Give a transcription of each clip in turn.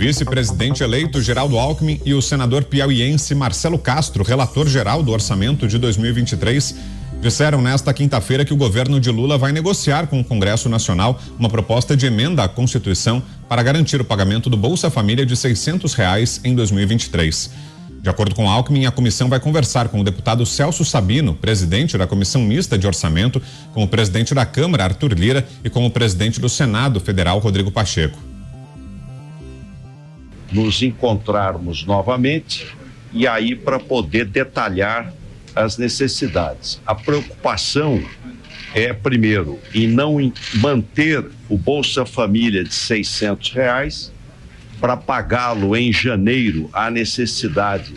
vice-presidente eleito Geraldo Alckmin e o senador piauiense Marcelo Castro, relator geral do orçamento de 2023, disseram nesta quinta-feira que o governo de Lula vai negociar com o Congresso Nacional uma proposta de emenda à Constituição para garantir o pagamento do Bolsa Família de R$600 em 2023. De acordo com Alckmin, a comissão vai conversar com o deputado Celso Sabino, presidente da Comissão Mista de Orçamento, com o presidente da Câmara, Arthur Lira, e com o presidente do Senado Federal, Rodrigo Pacheco. Nos encontrarmos novamente e aí para poder detalhar as necessidades. A preocupação é, primeiro, em não manter o Bolsa Família de R$600, para pagá-lo em janeiro, há necessidade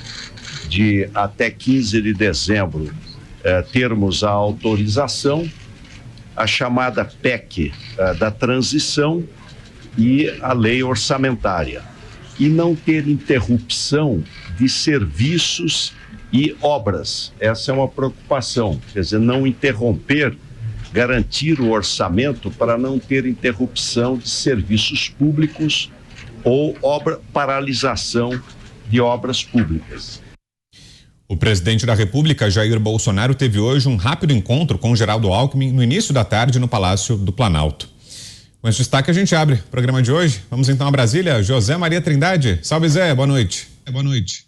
de até 15 de dezembro termos a autorização, a chamada PEC da transição e a lei orçamentária. E não ter interrupção de serviços e obras. Essa é uma preocupação, quer dizer, não interromper, garantir o orçamento para não ter interrupção de serviços públicos ou paralisação de obras públicas. O presidente da República, Jair Bolsonaro, teve hoje um rápido encontro com Geraldo Alckmin no início da tarde no Palácio do Planalto. Com esse destaque a gente abre o programa de hoje. Vamos então a Brasília. José Maria Trindade. Salve, Zé. Boa noite. Boa noite.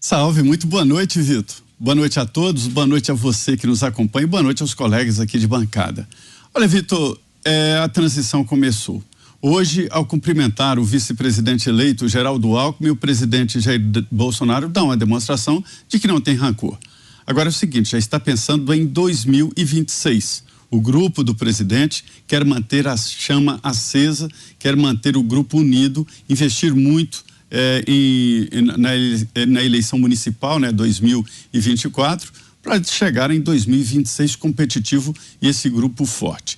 Salve, muito boa noite, Vitor. Boa noite a todos, boa noite a você que nos acompanha e boa noite aos colegas aqui de bancada. Olha, Vitor, a transição começou. Hoje, ao cumprimentar o vice-presidente eleito, Geraldo Alckmin, o presidente Jair Bolsonaro dá uma demonstração de que não tem rancor. Agora é o seguinte, já está pensando em 2026. O grupo do presidente quer manter a chama acesa, quer manter o grupo unido, investir muito na eleição municipal, 2024, para chegar em 2026 competitivo e esse grupo forte.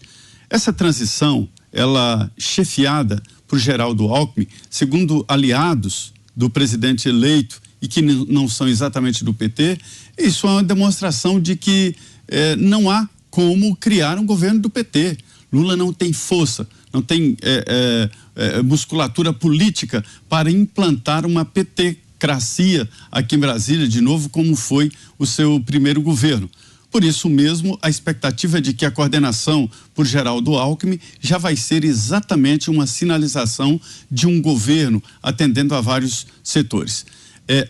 Essa transição, ela chefiada por Geraldo Alckmin, segundo aliados do presidente eleito e que não são exatamente do PT, isso é uma demonstração de que não há como criar um governo do PT. Lula não tem força, não tem musculatura política para implantar uma petecracia aqui em Brasília, de novo, como foi o seu primeiro governo. Por isso mesmo, a expectativa é de que a coordenação por Geraldo Alckmin já vai ser exatamente uma sinalização de um governo atendendo a vários setores.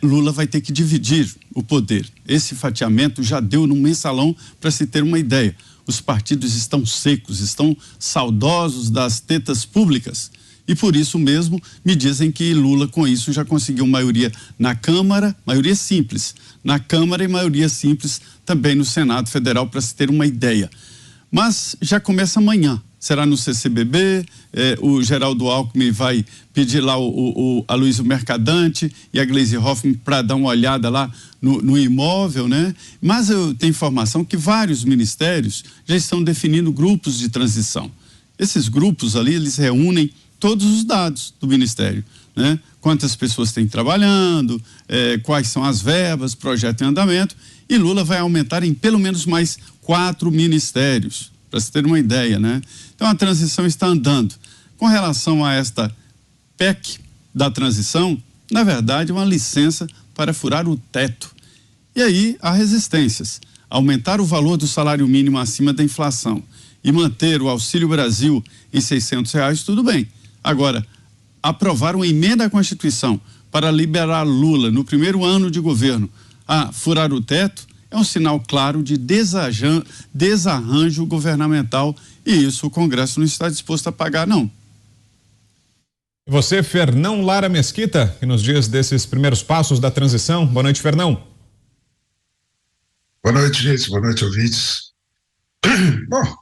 Lula vai ter que dividir o poder. Esse fatiamento já deu no mensalão para se ter uma ideia. Os partidos estão secos, estão saudosos das tetas públicas. E por isso mesmo me dizem que Lula com isso já conseguiu maioria na Câmara, maioria simples, na Câmara e maioria simples também no Senado Federal, para se ter uma ideia. Mas já começa amanhã, será no CCBB, o Geraldo Alckmin vai pedir lá a Luísa Mercadante e a Gleisi Hoffmann para dar uma olhada lá no imóvel, Mas eu tenho informação que vários ministérios já estão definindo grupos de transição. Esses grupos ali, eles reúnem todos os dados do Ministério, Quantas pessoas têm trabalhando, quais são as verbas, projeto em andamento, e Lula vai aumentar em pelo menos mais 4 ministérios, para se ter uma ideia, Então a transição está andando. Com relação a esta PEC da transição, na verdade é uma licença para furar o teto. E aí há resistências. Aumentar o valor do salário mínimo acima da inflação e manter o Auxílio Brasil em R$600, tudo bem. Agora, aprovar uma emenda à Constituição para liberar Lula no primeiro ano de governo a furar o teto é um sinal claro de desarranjo governamental, e isso o Congresso não está disposto a pagar, não. E você, Fernão Lara Mesquita, que nos dias desses primeiros passos da transição. Boa noite, Fernão. Boa noite, gente. Boa noite, ouvintes. Bom,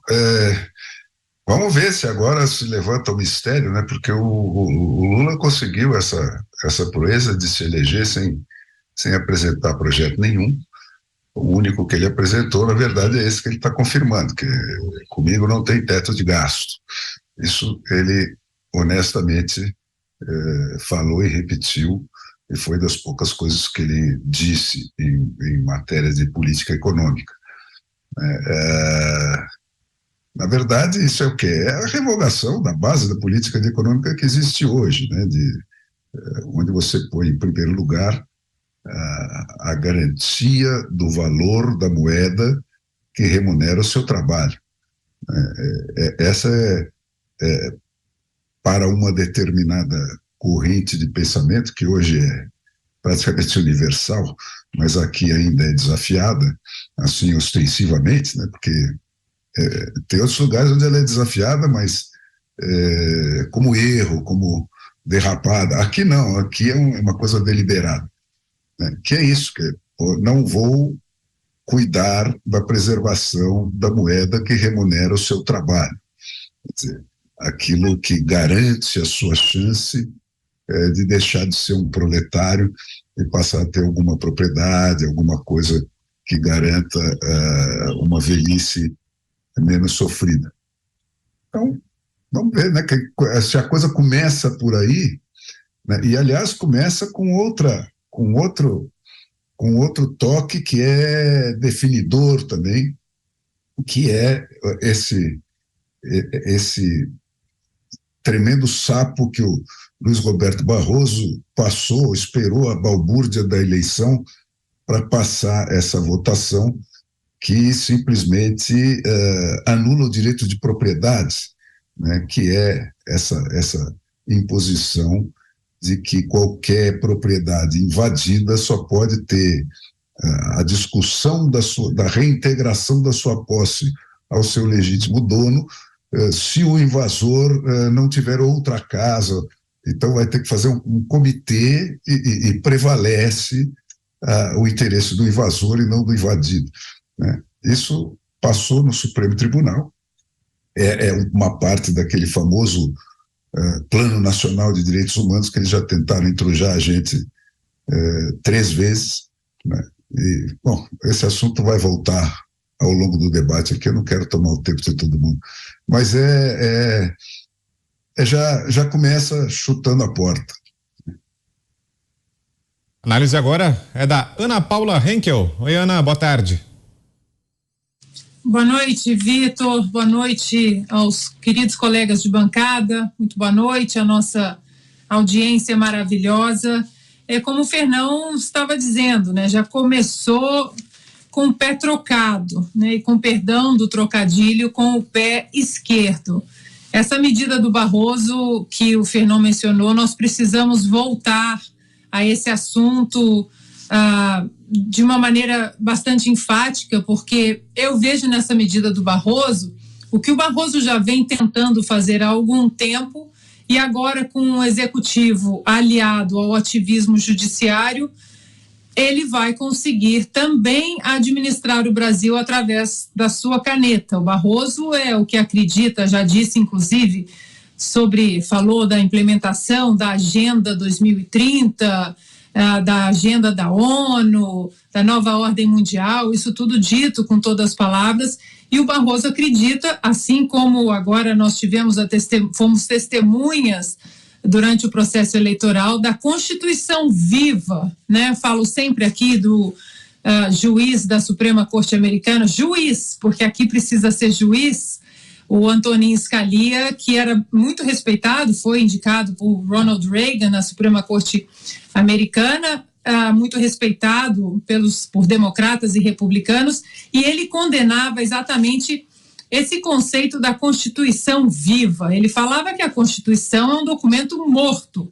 vamos ver se agora se levanta o mistério, porque o Lula conseguiu essa proeza de se eleger sem apresentar projeto nenhum. O único que ele apresentou, na verdade, é esse que ele está confirmando, que comigo não tem teto de gasto. Isso ele honestamente falou e repetiu, e foi das poucas coisas que ele disse em matéria de política econômica. Na verdade, isso é o quê? É a revogação da base da política econômica que existe hoje, onde você põe em primeiro lugar a garantia do valor da moeda que remunera o seu trabalho. Essa é para uma determinada corrente de pensamento, que hoje é praticamente universal, mas aqui ainda é desafiada, assim, ostensivamente, né? Porque tem outros lugares onde ela é desafiada, mas como erro, como derrapada. Aqui não, aqui é uma coisa deliberada. Né? Que é isso, que não vou cuidar da preservação da moeda que remunera o seu trabalho. Quer dizer, aquilo que garante a sua chance de deixar de ser um proletário e passar a ter alguma propriedade, alguma coisa que garanta uma velhice menos sofrida. Então, vamos ver, né, que se a coisa começa por aí, né, e aliás começa com outro toque que é definidor também, que é esse tremendo sapo que o Luiz Roberto Barroso esperou a balbúrdia da eleição para passar essa votação que simplesmente anula o direito de propriedade, né, que é essa imposição de que qualquer propriedade invadida só pode ter a discussão da reintegração da sua posse ao seu legítimo dono se o invasor não tiver outra casa. Então vai ter que fazer um comitê e prevalece o interesse do invasor e não do invadido. Né? Isso passou no Supremo Tribunal, é uma parte daquele famoso Plano Nacional de Direitos Humanos que eles já tentaram entrujar a gente 3 vezes. Né? E, bom, esse assunto vai voltar ao longo do debate aqui, eu não quero tomar o tempo de todo mundo, mas já começa chutando a porta. Análise agora é da Ana Paula Henkel. Oi, Ana, boa tarde. Boa noite, Vitor. Boa noite aos queridos colegas de bancada. Muito boa noite à nossa audiência maravilhosa. Como o Fernão estava dizendo, né, já começou com o pé trocado, né, e com perdão do trocadilho, com o pé esquerdo. Essa medida do Barroso que o Fernão mencionou, nós precisamos voltar a esse assunto de uma maneira bastante enfática, porque eu vejo nessa medida do Barroso o que o Barroso já vem tentando fazer há algum tempo, e agora com um executivo aliado ao ativismo judiciário, ele vai conseguir também administrar o Brasil através da sua caneta. O Barroso é o que acredita, já disse inclusive, falou da implementação da Agenda 2030, da agenda da ONU, da nova ordem mundial, isso tudo dito com todas as palavras, e o Barroso acredita, assim como agora nós fomos testemunhas durante o processo eleitoral, da Constituição viva, né? Falo sempre aqui do juiz da Suprema Corte Americana, juiz, porque aqui precisa ser juiz, o Antonin Scalia, que era muito respeitado, foi indicado por Ronald Reagan na Suprema Corte Americana, muito respeitado por democratas e republicanos, e ele condenava exatamente esse conceito da Constituição viva. Ele falava que a Constituição é um documento morto.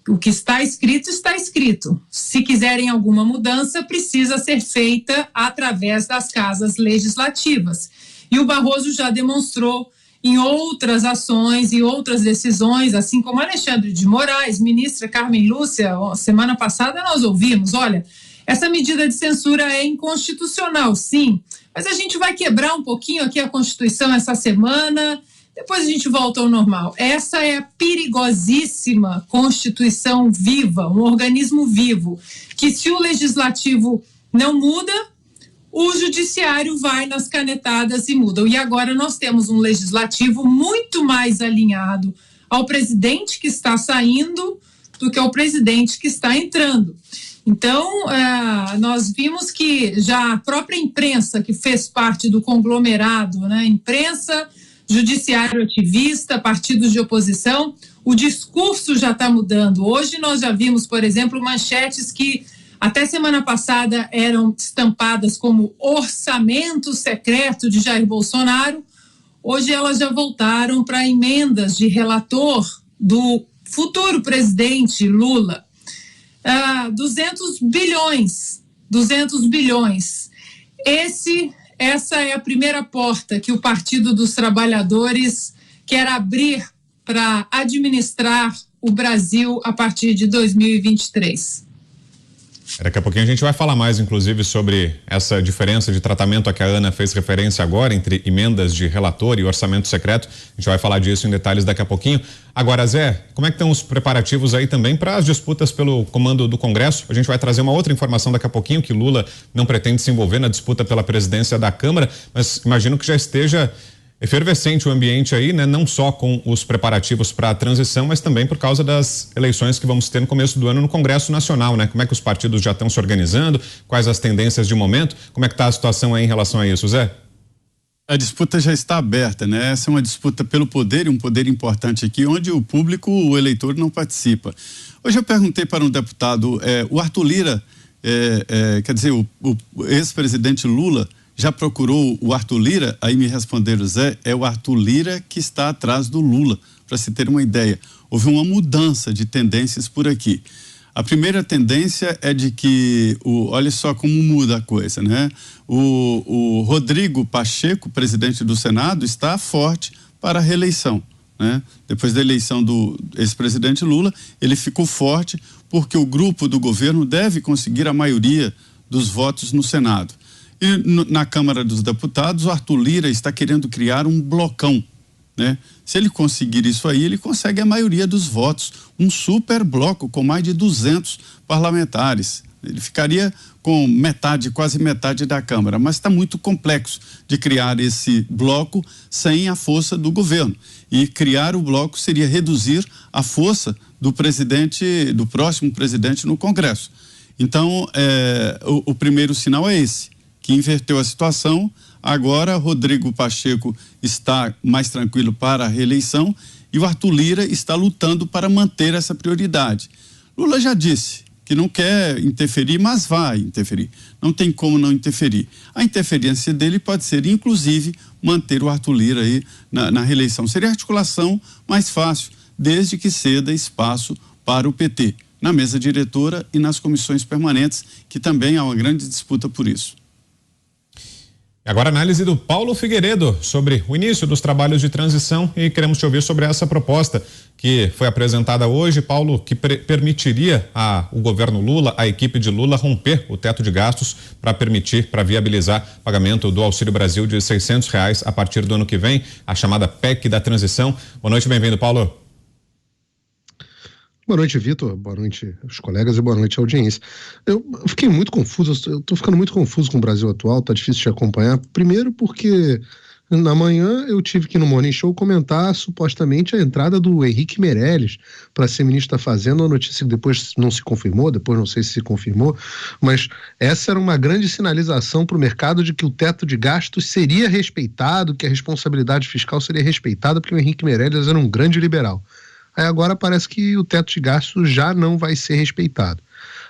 O que está escrito, está escrito. Se quiserem alguma mudança, precisa ser feita através das casas legislativas. E o Barroso já demonstrou em outras ações e outras decisões, assim como Alexandre de Moraes, ministra Carmen Lúcia, semana passada nós ouvimos, olha, essa medida de censura é inconstitucional, sim, mas a gente vai quebrar um pouquinho aqui a Constituição essa semana, depois a gente volta ao normal. Essa é a perigosíssima Constituição viva, um organismo vivo, que se o legislativo não muda, o judiciário vai nas canetadas e muda. E agora nós temos um legislativo muito mais alinhado ao presidente que está saindo do que ao presidente que está entrando. Então, nós vimos que já a própria imprensa, que fez parte do conglomerado, né, imprensa, judiciário ativista, partidos de oposição, o discurso já está mudando. Hoje nós já vimos, por exemplo, manchetes que até semana passada eram estampadas como orçamento secreto de Jair Bolsonaro. Hoje elas já voltaram para emendas de relator do futuro presidente Lula. 200 bilhões. Essa é a primeira porta que o Partido dos Trabalhadores quer abrir para administrar o Brasil a partir de 2023. Daqui a pouquinho a gente vai falar mais, inclusive, sobre essa diferença de tratamento a que a Ana fez referência agora entre emendas de relator e orçamento secreto. A gente vai falar disso em detalhes daqui a pouquinho. Agora, Zé, como é que estão os preparativos aí também para as disputas pelo comando do Congresso? A gente vai trazer uma outra informação daqui a pouquinho, que Lula não pretende se envolver na disputa pela presidência da Câmara, mas imagino que já esteja efervescente o ambiente aí, né? Não só com os preparativos para a transição, mas também por causa das eleições que vamos ter no começo do ano no Congresso Nacional, né? Como é que os partidos já estão se organizando, quais as tendências de momento, como é que está a situação aí em relação a isso, Zé? A disputa já está aberta, né? Essa é uma disputa pelo poder, e um poder importante aqui, onde o público, o eleitor, não participa. Hoje eu perguntei para um deputado, o Arthur Lira, quer dizer, o ex-presidente Lula, já procurou o Arthur Lira? Aí me responderam, Zé, é o Arthur Lira que está atrás do Lula, para se ter uma ideia. Houve uma mudança de tendências por aqui. A primeira tendência é de que, olha só como muda a coisa, né? O Rodrigo Pacheco, presidente do Senado, está forte para a reeleição, né? Depois da eleição do ex-presidente Lula, ele ficou forte porque o grupo do governo deve conseguir a maioria dos votos no Senado. E na Câmara dos Deputados, o Arthur Lira está querendo criar um blocão, né? Se ele conseguir isso aí, ele consegue a maioria dos votos, um super bloco com mais de 200 parlamentares. Ele ficaria com metade, quase metade da Câmara, mas está muito complexo de criar esse bloco sem a força do governo. E criar o bloco seria reduzir a força do presidente, do próximo presidente no Congresso. Então, o primeiro sinal é esse, que inverteu a situação. Agora, Rodrigo Pacheco está mais tranquilo para a reeleição e o Arthur Lira está lutando para manter essa prioridade. Lula já disse que não quer interferir, mas vai interferir. Não tem como não interferir. A interferência dele pode ser, inclusive, manter o Arthur Lira aí na reeleição. Seria a articulação mais fácil, desde que ceda espaço para o PT, na mesa diretora e nas comissões permanentes, que também há uma grande disputa por isso. Agora a análise do Paulo Figueiredo sobre o início dos trabalhos de transição, e queremos te ouvir sobre essa proposta que foi apresentada hoje, Paulo, que permitiria o governo Lula, a equipe de Lula, romper o teto de gastos para viabilizar o pagamento do Auxílio Brasil de R$600 a partir do ano que vem, a chamada PEC da transição. Boa noite, bem-vindo, Paulo. Boa noite, Vitor. Boa noite aos colegas e boa noite à audiência. Eu fiquei muito confuso, eu estou ficando muito confuso com o Brasil atual, tá difícil de acompanhar. Primeiro porque na manhã eu tive que ir no Morning Show comentar supostamente a entrada do Henrique Meirelles para ser ministro da Fazenda, uma notícia que depois não se confirmou, depois não sei se confirmou, mas essa era uma grande sinalização para o mercado de que o teto de gastos seria respeitado, que a responsabilidade fiscal seria respeitada, porque o Henrique Meirelles era um grande liberal. Aí agora parece que o teto de gastos já não vai ser respeitado.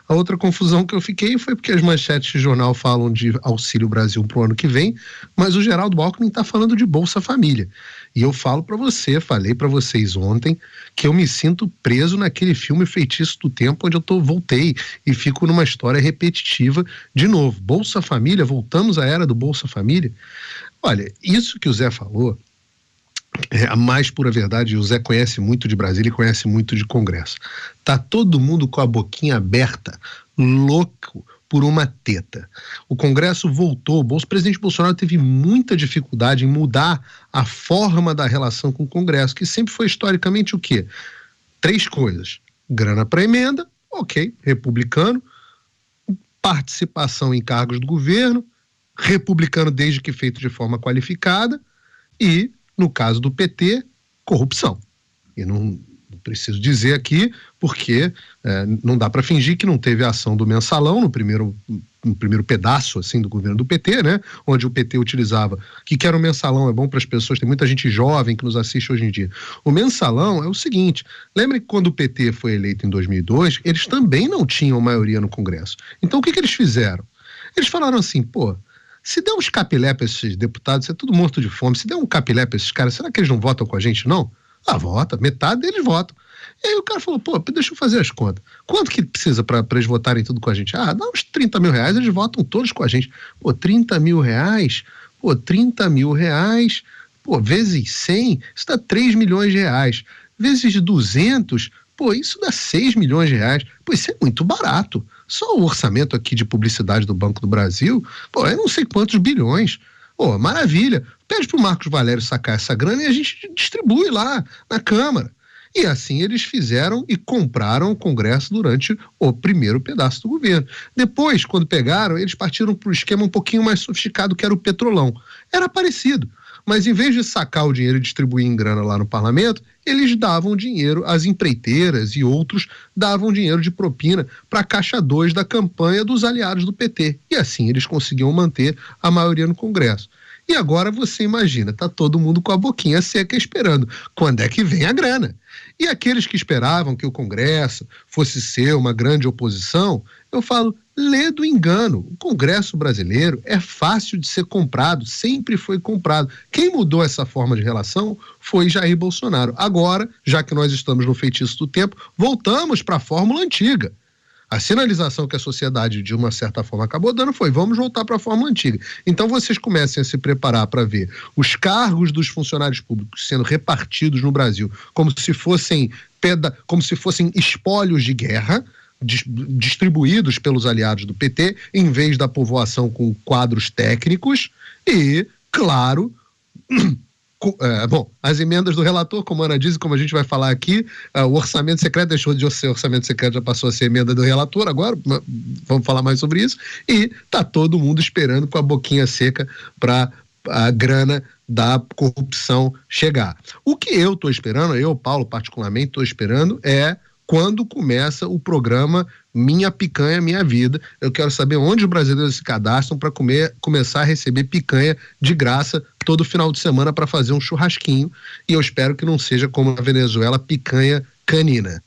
A outra confusão que eu fiquei foi porque as manchetes de jornal falam de Auxílio Brasil para o ano que vem, mas o Geraldo Alckmin está falando de Bolsa Família. E eu falei para vocês ontem, que eu me sinto preso naquele filme Feitiço do Tempo, onde eu voltei e fico numa história repetitiva de novo. Bolsa Família, voltamos à era do Bolsa Família. Olha, isso que o Zé falou é a mais pura verdade, e o Zé conhece muito de Brasília e conhece muito de Congresso. Tá todo mundo com a boquinha aberta, louco por uma teta. O Congresso voltou, o presidente Bolsonaro teve muita dificuldade em mudar a forma da relação com o Congresso, que sempre foi historicamente o quê? 3 coisas: grana para emenda, ok, republicano, participação em cargos do governo, republicano desde que feito de forma qualificada, e no caso do PT, corrupção. E preciso dizer aqui, porque não dá para fingir que não teve a ação do mensalão no primeiro pedaço assim do governo do PT, né? Onde o PT utilizava. O que era o mensalão? É bom para as pessoas, tem muita gente jovem que nos assiste hoje em dia. O mensalão é o seguinte: lembre que quando o PT foi eleito em 2002, eles também não tinham maioria no Congresso. Então o que eles fizeram? Eles falaram assim, se der uns capilé para esses deputados, é tudo morto de fome, se der um capilé para esses caras, será que eles não votam com a gente, não? Vota, metade deles votam. E aí o cara falou, deixa eu fazer as contas. Quanto que precisa para eles votarem tudo com a gente? Dá uns 30 mil reais, eles votam todos com a gente. 30 mil reais, 30 mil reais, vezes 100, isso dá 3 milhões de reais. Vezes 200, isso dá 6 milhões de reais. Isso é muito barato. Só o orçamento aqui de publicidade do Banco do Brasil, é não sei quantos bilhões. Maravilha. Pede pro Marcos Valério sacar essa grana e a gente distribui lá na Câmara. E assim eles fizeram e compraram o Congresso durante o primeiro pedaço do governo. Depois, quando pegaram, eles partiram para o esquema um pouquinho mais sofisticado, que era o Petrolão. Era parecido, mas em vez de sacar o dinheiro e distribuir em grana lá no parlamento, eles davam dinheiro, as empreiteiras e outros davam dinheiro de propina para a Caixa 2 da campanha dos aliados do PT. E assim eles conseguiam manter a maioria no Congresso. E agora você imagina, tá todo mundo com a boquinha seca esperando. Quando é que vem a grana? E aqueles que esperavam que o Congresso fosse ser uma grande oposição, eu falo, lê do engano. O Congresso brasileiro é fácil de ser comprado, sempre foi comprado. Quem mudou essa forma de relação foi Jair Bolsonaro. Agora, já que nós estamos no feitiço do tempo, voltamos para a fórmula antiga. A sinalização que a sociedade, de uma certa forma, acabou dando foi: vamos voltar para a fórmula antiga. Então vocês comecem a se preparar para ver os cargos dos funcionários públicos sendo repartidos no Brasil como se fossem espólios de guerra, distribuídos pelos aliados do PT, em vez da povoação com quadros técnicos e, claro... as emendas do relator, como a Ana diz, como a gente vai falar aqui, o orçamento secreto deixou de ser orçamento secreto, já passou a ser emenda do relator, agora vamos falar mais sobre isso, e tá todo mundo esperando com a boquinha seca para a grana da corrupção chegar. O que eu estou esperando, eu, Paulo, particularmente, estou esperando quando começa o programa Minha Picanha, Minha Vida. Eu quero saber onde os brasileiros se cadastram para começar a receber picanha de graça todo final de semana para fazer um churrasquinho. E eu espero que não seja como na Venezuela, picanha canina.